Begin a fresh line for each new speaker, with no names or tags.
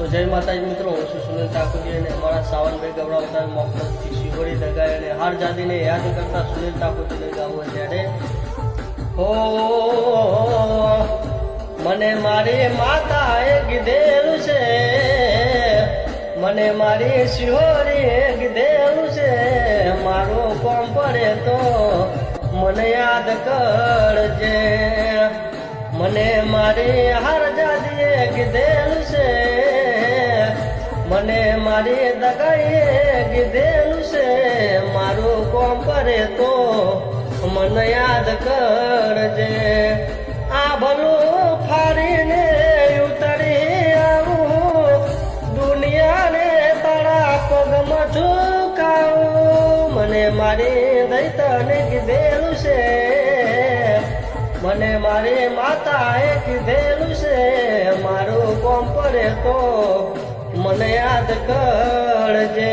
તો જય માતાજી મિત્રો, હું છું સુનિલ ઠાકોરજી અને અમારા સાવનભાઈ ગવડાવતા મોકલથી શિવરી દગાય અને હાર જાદીને યાદ કરતા સુનિલ ઠાકોરજીને ગાવું ત્યારે હો મને મારી માતાએ કીધેલું છે, મને મારી શિહોરીએ કીધેલું છે, મારું કોમ પડે તો મને યાદ કરજે. મને મારી હાર જાદીએ કીધેલું છે, મને મારી દગાઈએ કીધેલું છે, મારું કોમ પડે તો મને યાદ કરજે. આ ભલું ફાડીને ઉતરી આવું, દુનિયાને તારા પગમાં ઝુકાવું. મને મારી દૈતાને કીધેલું છે, મને મારી માતાએ કીધેલું છે, મારું કોમ પડે તો મને યાદ કરજે.